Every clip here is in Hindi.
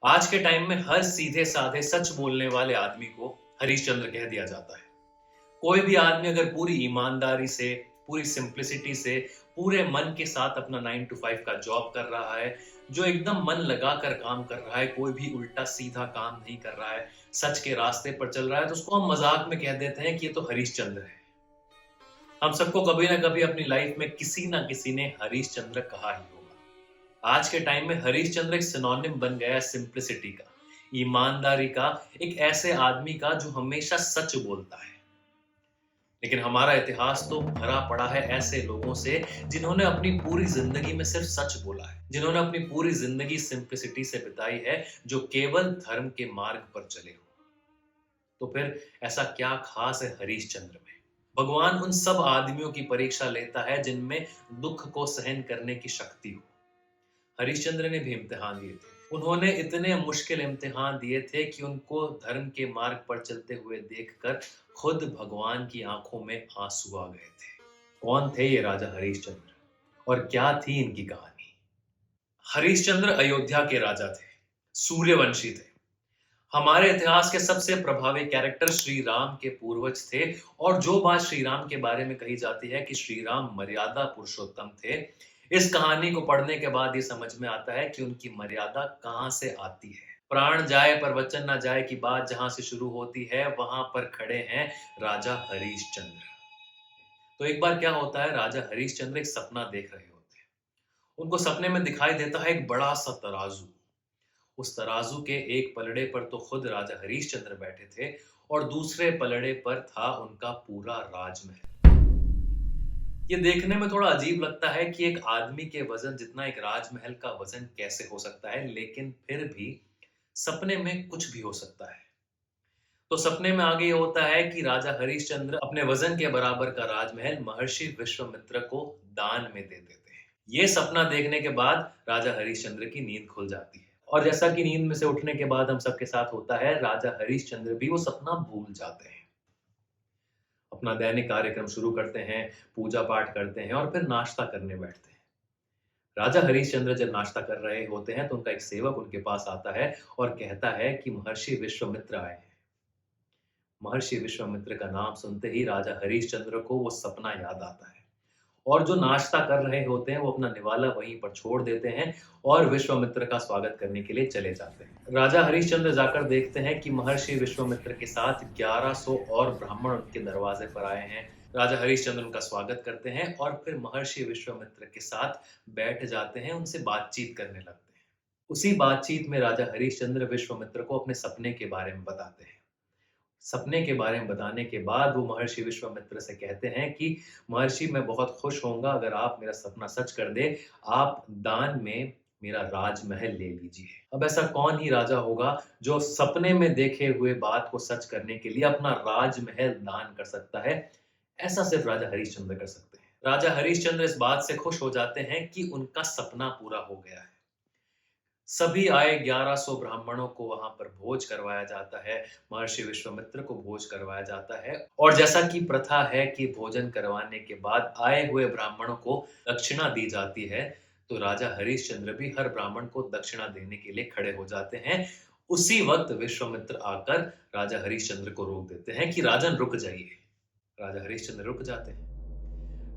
आज के टाइम में हर सीधे साधे सच बोलने वाले आदमी को हरीशचंद्र कह दिया जाता है। कोई भी आदमी अगर पूरी ईमानदारी से, पूरी सिंप्लिसिटी से, पूरे मन के साथ अपना 9 टू 5 का जॉब कर रहा है, जो एकदम मन लगाकर काम कर रहा है, कोई भी उल्टा सीधा काम नहीं कर रहा है, सच के रास्ते पर चल रहा है, तो उसको हम मजाक में कह देते हैं कि ये तो हरीशचंद्र है। हम सबको कभी ना कभी अपनी लाइफ में किसी ना किसी ने हरीशचंद्र कहा ही होगा। आज के टाइम में हरीशचंद्र एक सिनोनिम बन गया है सिंप्लिसिटी का, ईमानदारी का, एक ऐसे आदमी का जो हमेशा सच बोलता है। लेकिन हमारा इतिहास तो भरा पड़ा है ऐसे लोगों से जिन्होंने अपनी पूरी जिंदगी में सिर्फ सच बोला है, जिन्होंने अपनी पूरी जिंदगी सिंप्लिसिटी से बिताई है, जो केवल धर्म के मार्ग पर चले हो। तो फिर ऐसा क्या खास है हरीशचंद्र में? भगवान उन सब आदमियों की परीक्षा लेता है जिनमें दुख को सहन करने की शक्ति हो। हरिश्चंद्र ने भी इम्तिहान दिए थे। उन्होंने इतने मुश्किल इम्तिहान दिए थे कि उनको धर्म के मार्ग पर चलते हुए देखकर खुद भगवान की आंखों में आंसू आ गए थे। कौन थे ये राजा हरिश्चंद्र और क्या थी इनकी कहानी? हरिश्चंद्र अयोध्या के राजा थे, सूर्यवंशी थे। हमारे इतिहास के सबसे प्रभावी कैरेक्टर श्री राम के पूर्वज थे। और जो बात श्री राम के बारे में कही जाती है कि श्री राम मर्यादा पुरुषोत्तम थे, इस कहानी को पढ़ने के बाद ये समझ में आता है कि उनकी मर्यादा कहां से आती है। प्राण जाए पर वचन ना जाए की बात जहां से शुरू होती है, वहां पर खड़े हैं राजा हरीशचंद्र। तो एक बार क्या होता है, राजा हरीशचंद्र एक सपना देख रहे होते हैं। उनको सपने में दिखाई देता है एक बड़ा सा तराजू। उस तराजू के एक पलड़े पर तो खुद राजा हरीशचंद्र बैठे थे और दूसरे पलड़े पर था उनका पूरा राजमहल। ये देखने में थोड़ा अजीब लगता है कि एक आदमी के वजन जितना एक राजमहल का वजन कैसे हो सकता है, लेकिन फिर भी सपने में कुछ भी हो सकता है। तो सपने में आगे ये होता है कि राजा हरीशचंद्र अपने वजन के बराबर का राजमहल महर्षि विश्वामित्र को दान में दे देते हैं। ये सपना देखने के बाद राजा हरीशचंद्र की नींद खुल जाती है। और जैसा कि नींद में से उठने के बाद हम सबके साथ होता है, राजा हरीशचंद्र भी वो सपना भूल जाते हैं। अपना दैनिक कार्यक्रम शुरू करते हैं, पूजा पाठ करते हैं और फिर नाश्ता करने बैठते हैं। राजा हरीशचंद्र जब नाश्ता कर रहे होते हैं तो उनका एक सेवक उनके पास आता है और कहता है कि महर्षि विश्वामित्र आए हैं। महर्षि विश्वामित्र का नाम सुनते ही राजा हरीशचंद्र को वो सपना याद आता है और जो नाश्ता कर रहे होते हैं वो अपना निवाला वहीं पर छोड़ देते हैं और विश्वामित्र का स्वागत करने के लिए चले जाते हैं। राजा हरीशचंद्र जाकर देखते हैं कि महर्षि विश्वामित्र के साथ 1100 और ब्राह्मण उनके दरवाजे पर आए हैं। राजा हरीशचंद्र उनका स्वागत करते हैं और फिर महर्षि विश्वामित्र के साथ बैठ जाते हैं, उनसे बातचीत करने लगते हैं। उसी बातचीत में राजा हरीशचंद्र विश्वामित्र को अपने सपने के बारे में बताते हैं। सपने के बारे में बताने के बाद वो महर्षि विश्वामित्र से कहते हैं कि महर्षि, मैं बहुत खुश होऊंगा अगर आप मेरा सपना सच कर दे। आप दान में मेरा राजमहल ले लीजिए। अब ऐसा कौन ही राजा होगा जो सपने में देखे हुए बात को सच करने के लिए अपना राजमहल दान कर सकता है? ऐसा सिर्फ राजा हरीशचंद्र कर सकते हैं। राजा हरीशचंद्र इस बात से खुश हो जाते हैं कि उनका सपना पूरा हो गया है। सभी आए 1100 ब्राह्मणों को वहां पर भोज करवाया जाता है, महर्षि विश्वामित्र को भोज करवाया जाता है। और जैसा कि प्रथा है कि भोजन करवाने के बाद आए हुए ब्राह्मणों को दक्षिणा दी जाती है, तो राजा हरीशचंद्र भी हर ब्राह्मण को दक्षिणा देने के लिए खड़े हो जाते हैं। उसी वक्त विश्वामित्र आकर राजा हरीशचंद्र को रोक देते हैं कि राजन रुक जाइए। राजा हरीशचंद्र रुक जाते हैं।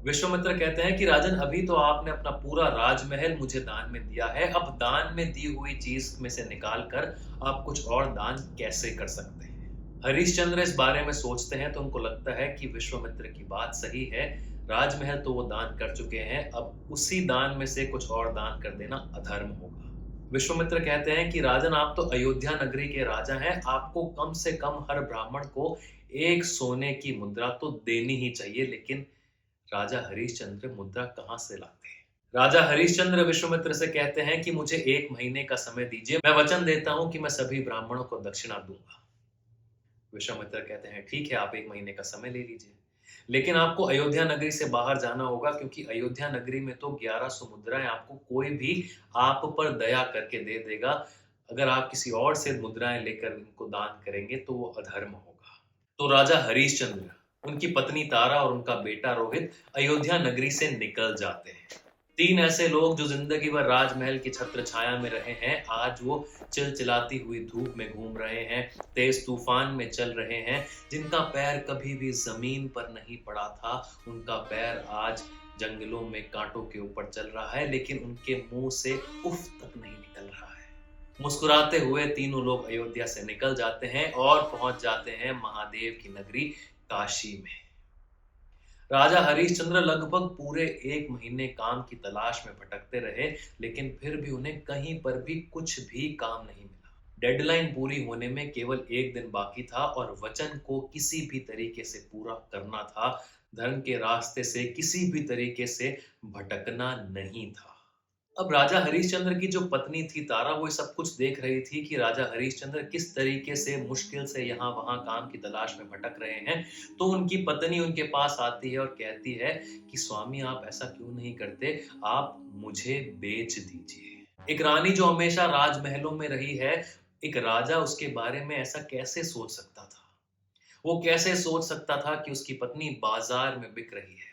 विश्वामित्र कहते हैं कि राजन, अभी तो आपने अपना पूरा राजमहल मुझे दान में दिया है, अब दान में दी हुई चीज में से निकाल कर आप कुछ और दान कैसे कर सकते हैं? हरीशचंद्र इस बारे में सोचते हैं तो उनको लगता है कि विश्वामित्र की बात सही है। राजमहल तो वो दान कर चुके हैं, अब उसी दान में से कुछ और दान कर देना अधर्म होगा। विश्वामित्र कहते हैं कि राजन, आप तो अयोध्या नगरी के राजा हैं, आपको कम से कम हर ब्राह्मण को एक सोने की मुद्रा तो देनी ही चाहिए। लेकिन राजा हरीशचंद्र मुद्रा कहां से लाते हैं? राजा हरीशचंद्र विश्वामित्र से कहते हैं कि मुझे 1 महीने का समय दीजिए, मैं वचन देता हूं कि मैं सभी ब्राह्मणों को दक्षिणा दूंगा। विश्वामित्र कहते हैं ठीक है, आप 1 महीने का समय ले लीजिए, लेकिन आपको अयोध्या नगरी से बाहर जाना होगा, क्योंकि अयोध्या नगरी में तो 1100 मुद्राएं आपको कोई भी आप पर दया करके दे देगा। अगर आप किसी और से मुद्राएं लेकर इनको दान करेंगे तो वो अधर्म होगा। तो राजा हरीशचंद्र, उनकी पत्नी तारा और उनका बेटा रोहित अयोध्या नगरी से निकल जाते हैं। तीन ऐसे लोग जो जिंदगी भर राजमहल की छत्र छाया में रहे हैं, आज वो चिलचिलाती हुई धूप में घूम रहे हैं, तेज तूफान में चल रहे हैं। जिनका पैर कभी भी जमीन पर नहीं पड़ा था, उनका पैर आज जंगलों में कांटों के ऊपर चल रहा है, लेकिन उनके मुंह से उफ तक नहीं निकल रहा है। मुस्कुराते हुए तीनों लोग अयोध्या से निकल जाते हैं और पहुंच जाते हैं महादेव की नगरी काशी में। राजा हरिश्चंद्र लगभग पूरे 1 महीने काम की तलाश में भटकते रहे, लेकिन फिर भी उन्हें कहीं पर भी कुछ भी काम नहीं मिला। डेडलाइन पूरी होने में केवल 1 दिन बाकी था और वचन को किसी भी तरीके से पूरा करना था। धर्म के रास्ते से किसी भी तरीके से भटकना नहीं था। अब राजा हरिश्चंद्र की जो पत्नी थी तारा, वो सब कुछ देख रही थी कि राजा हरिश्चंद्र किस तरीके से मुश्किल से यहाँ वहाँ काम की तलाश में भटक रहे हैं। तो उनकी पत्नी उनके पास आती है और कहती है कि स्वामी, आप ऐसा क्यों नहीं करते, आप मुझे बेच दीजिए। एक रानी जो हमेशा राजमहलों में रही है, एक राजा उसके बारे में ऐसा कैसे सोच सकता था? वो कैसे सोच सकता था कि उसकी पत्नी बाजार में बिक रही है?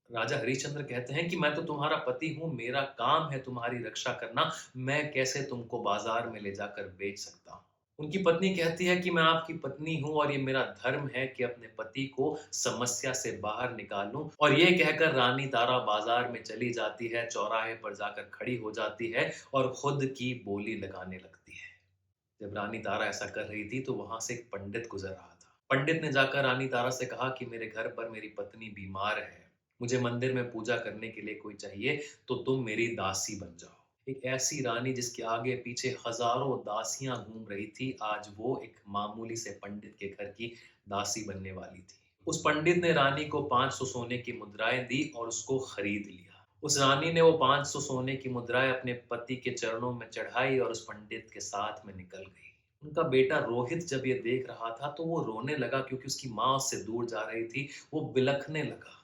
राजा हरिश्चंद्र कहते हैं कि मैं तो तुम्हारा पति हूं, मेरा काम है तुम्हारी रक्षा करना, मैं कैसे तुमको बाजार में ले जाकर बेच सकता हूं। उनकी पत्नी कहती है कि मैं आपकी पत्नी हूं और ये मेरा धर्म है कि अपने पति को समस्या से बाहर निकालूं। और ये कहकर रानी तारा बाजार में चली जाती है, चौराहे पर जाकर खड़ी हो जाती है और खुद की बोली लगाने लगती है। जब रानी तारा ऐसा कर रही थी तो वहां से एक पंडित गुजर रहा था। पंडित ने जाकर रानी तारा से कहा कि मेरे घर पर मेरी पत्नी बीमार है, मुझे मंदिर में पूजा करने के लिए कोई चाहिए, तो तुम मेरी दासी बन जाओ। एक ऐसी रानी जिसके आगे पीछे हजारों दासियां घूम रही थी, आज वो एक मामूली से पंडित के घर की दासी बनने वाली थी। उस पंडित ने रानी को 500 सोने की मुद्राएं दी और उसको खरीद लिया। उस रानी ने वो 500 सोने की मुद्राएं अपने पति के चरणों में चढ़ाई और उस पंडित के साथ में निकल गई। उनका बेटा रोहित जब ये देख रहा था तो वो रोने लगा, क्योंकि उसकी माँ उससे दूर जा रही थी। वो बिलखने लगा।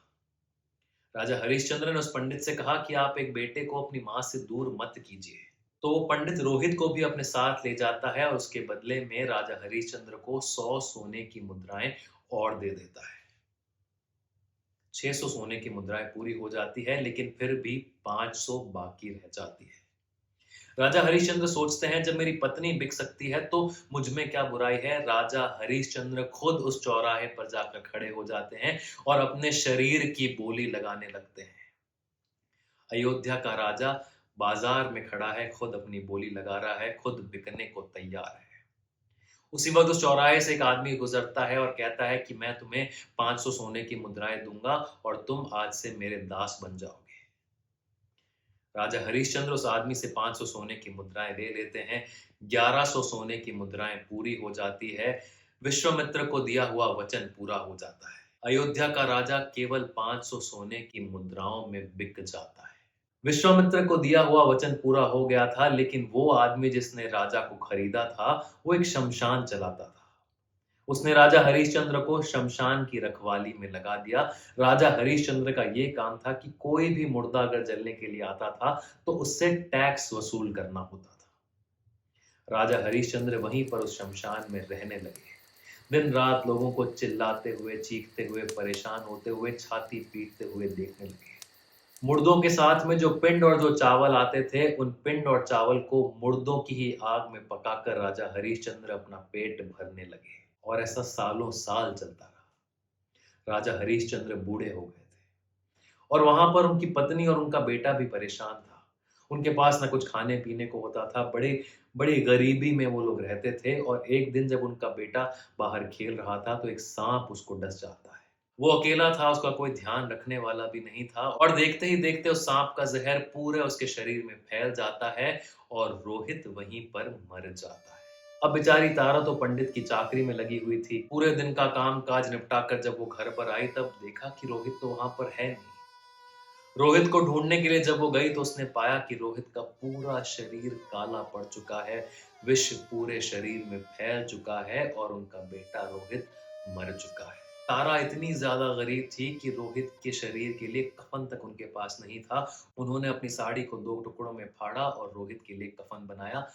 राजा हरिश्चंद्र ने उस पंडित से कहा कि आप एक बेटे को अपनी माँ से दूर मत कीजिए। तो वो पंडित रोहित को भी अपने साथ ले जाता है और उसके बदले में राजा हरिश्चंद्र को 100 सोने की मुद्राएं और दे देता है। 600 सोने की मुद्राएं पूरी हो जाती है, लेकिन फिर भी 500 बाकी रह जाती है। राजा हरिश्चंद्र सोचते हैं, जब मेरी पत्नी बिक सकती है तो मुझ में क्या बुराई है। राजा हरिश्चंद्र खुद उस चौराहे पर जाकर खड़े हो जाते हैं और अपने शरीर की बोली लगाने लगते हैं। अयोध्या का राजा बाजार में खड़ा है, खुद अपनी बोली लगा रहा है, खुद बिकने को तैयार है। उसी वक्त उस चौराहे से एक आदमी गुजरता है और कहता है कि मैं तुम्हें 500 सोने की मुद्राएं दूंगा और तुम आज से मेरे दास बन जाओगे। राजा हरिश्चंद्र उस आदमी से 500 सोने की मुद्राएं ले लेते हैं। 1100 सोने की मुद्राएं पूरी हो जाती है। विश्वामित्र को दिया हुआ वचन पूरा हो जाता है। अयोध्या का राजा केवल 500 सोने की मुद्राओं में बिक जाता है। विश्वामित्र को दिया हुआ वचन पूरा हो गया था, लेकिन वो आदमी जिसने राजा को खरीदा था, वो एक शमशान चलाता था। उसने राजा हरिश्चंद्र को शमशान की रखवाली में लगा दिया। राजा हरिश्चंद्र का ये काम था कि कोई भी मुर्दा अगर जलने के लिए आता था तो उससे टैक्स वसूल करना होता था। राजा हरिश्चंद्र वहीं पर उस शमशान में रहने लगे। दिन रात लोगों को चिल्लाते हुए, चीखते हुए, परेशान होते हुए, छाती पीटते हुए देखने लगे। मुर्दों के साथ में जो पिंड और जो चावल आते थे, उन पिंड और चावल को मुर्दों की ही आग में पकाकर राजा हरिश्चंद्र अपना पेट भरने लगे। और ऐसा सालों साल चलता रहा। राजा हरिश्चंद्र बूढ़े हो गए थे और वहां पर उनकी पत्नी और उनका बेटा भी परेशान था। उनके पास ना कुछ खाने पीने को होता था। बड़े बड़ी गरीबी में वो लोग रहते थे। और एक दिन जब उनका बेटा बाहर खेल रहा था तो एक सांप उसको डस जाता है। वो अकेला था, उसका कोई ध्यान रखने वाला भी नहीं था, और देखते ही देखते उस सांप का जहर पूरे उसके शरीर में फैल जाता है और रोहित वहीं पर मर जाता है। अब बेचारी तारा तो पंडित की चाकरी में लगी हुई थी। पूरे दिन का काम काज निपटा कर जब वो घर पर आई, तब देखा कि रोहित तो वहां पर है नहीं। रोहित को ढूंढने के लिए जब वो गई तो उसने पाया कि रोहित का पूरा शरीर काला पड़ चुका है, विष पूरे शरीर में फैल चुका है और उनका बेटा रोहित मर चुका है। तारा इतनी ज्यादा गरीब थी कि रोहित के शरीर के लिए कफन तक उनके पास नहीं था। उन्होंने अपनी साड़ी को 2 टुकड़ों में फाड़ा और रोहित के लिए कफन बनाया।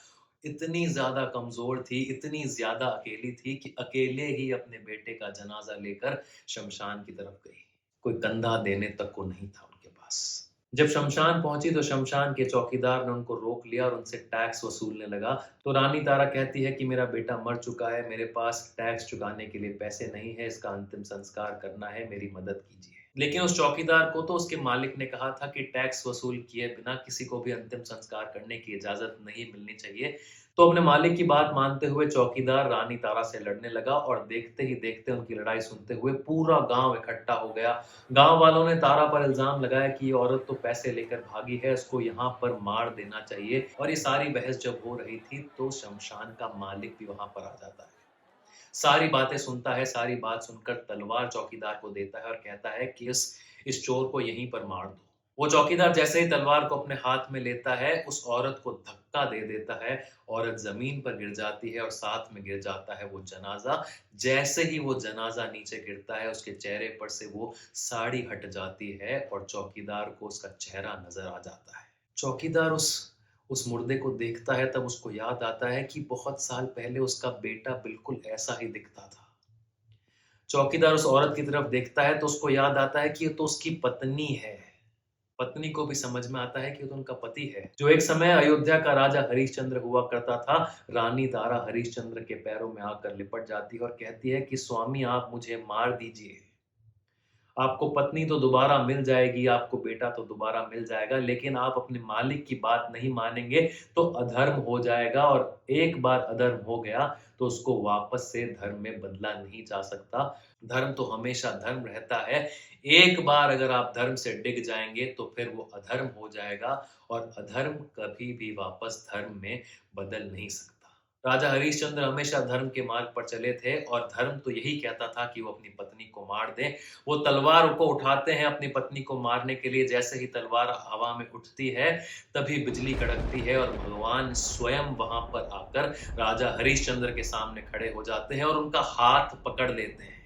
इतनी ज्यादा कमजोर थी, इतनी ज्यादा अकेली थी कि अकेले ही अपने बेटे का जनाजा लेकर शमशान की तरफ गई। कोई कंधा देने तक को नहीं था उनके पास। पास। जब शमशान पहुंची तो शमशान के चौकीदार ने उनको रोक लिया और उनसे टैक्स वसूलने लगा। तो रानी तारा कहती है कि मेरा बेटा मर चुका है, मेरे पास टैक्स चुकाने के लिए पैसे नहीं है, इसका अंतिम संस्कार करना है, मेरी मदद कीजिए। लेकिन उस चौकीदार को तो उसके मालिक ने कहा था कि टैक्स वसूल किए बिना किसी को भी अंतिम संस्कार करने की इजाजत नहीं मिलनी चाहिए। तो अपने मालिक की बात मानते हुए चौकीदार रानी तारा से लड़ने लगा और देखते ही देखते उनकी लड़ाई सुनते हुए पूरा गांव इकट्ठा हो गया। गांव वालों ने तारा पर इल्जाम लगाया कि ये औरत तो पैसे लेकर भागी है, इसको यहाँ पर मार देना चाहिए। और ये सारी बहस जब हो रही थी तो शमशान का मालिक भी वहां पर आ जाता है। सारी बातें सुनता है, सारी बात सुनकर तलवार चौकीदार को देता है और कहता है कि इस चोर को यहीं पर मार दो। वो चौकीदार जैसे ही तलवार को अपने हाथ में लेता है, उस औरत को धक्का दे देता है। औरत जमीन पर गिर जाती है और साथ में गिर जाता है वो जनाजा। जैसे ही वो जनाजा नीचे गिरता है, उसके चेहरे पर से वो साड़ी हट जाती है और चौकीदार को उसका चेहरा नजर आ जाता है। चौकीदार उस मुर्दे को देखता है, तब उसको याद आता है कि बहुत साल पहले उसका बेटा बिल्कुल ऐसा ही दिखता था। चौकीदार उस औरत की तरफ देखता है तो उसको याद आता है कि ये तो उसकी पत्नी है। पत्नी को भी समझ में आता है कि ये तो उनका पति है, जो एक समय अयोध्या का राजा हरिश्चंद्र हुआ करता था। रानी तारा हरिश्चंद्र के पैरों में आकर लिपट जाती है और कहती है कि स्वामी, आप मुझे मार दीजिए। आपको पत्नी तो दोबारा मिल जाएगी, आपको बेटा तो दोबारा मिल जाएगा, लेकिन आप अपने मालिक की बात नहीं मानेंगे तो अधर्म हो जाएगा। और एक बार अधर्म हो गया तो उसको वापस से धर्म में बदला नहीं जा सकता। धर्म तो हमेशा धर्म रहता है। एक बार अगर आप धर्म से डिग जाएंगे तो फिर वो अधर्म हो जाएगा और अधर्म कभी भी वापस धर्म में बदल नहीं सकता। राजा हरिश्चंद्र हमेशा धर्म के मार्ग पर चले थे और धर्म तो यही कहता था कि वो अपनी पत्नी को मार दे। वो तलवार को उठाते हैं अपनी पत्नी को मारने के लिए। जैसे ही तलवार हवा में उठती है, तभी बिजली कड़कती है और भगवान स्वयं वहां पर आकर राजा हरिश्चंद्र के सामने खड़े हो जाते हैं और उनका हाथ पकड़ लेते हैं।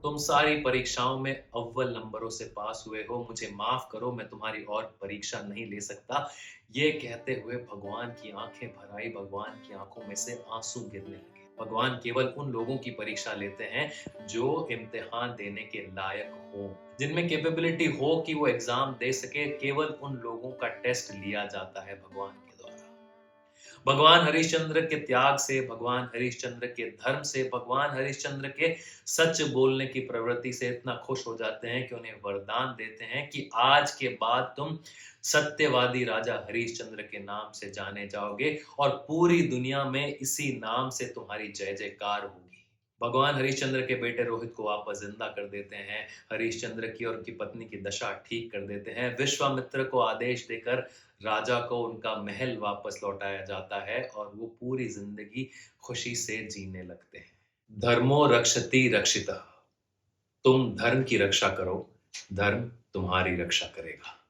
तुम सारी परीक्षाओं में अव्वल नंबरों से पास हुए हो, मुझे माफ करो, मैं तुम्हारी और परीक्षा नहीं ले सकता। ये कहते हुए भगवान की आंखें भर आई, भगवान की आंखों में से आंसू गिरने लगे। भगवान केवल उन लोगों की परीक्षा लेते हैं जो इम्तिहान देने के लायक हो, जिनमें कैपेबिलिटी हो कि वो एग्जाम दे सके। केवल उन लोगों का टेस्ट लिया जाता है भगवान के द्वारा। भगवान हरिश्चंद्र के त्याग से, भगवान हरिश्चंद्र के धर्म से, भगवान हरिश्चंद्र के सच बोलने की प्रवृत्ति से इतना खुश हो जाते हैं कि उन्हें वरदान देते हैं कि आज के बाद तुम सत्यवादी राजा हरिश्चंद्र के नाम से जाने जाओगे और पूरी दुनिया में इसी नाम से तुम्हारी जय जयकार होगी। भगवान हरिश्चंद्र के बेटे रोहित को वापस जिंदा कर देते हैं। हरिश्चंद्र की और उनकी पत्नी की दशा ठीक कर देते हैं। विश्वामित्र को आदेश देकर राजा को उनका महल वापस लौटाया जाता है और वो पूरी जिंदगी खुशी से जीने लगते हैं। धर्मो रक्षति रक्षितः। तुम धर्म की रक्षा करो, धर्म तुम्हारी रक्षा करेगा।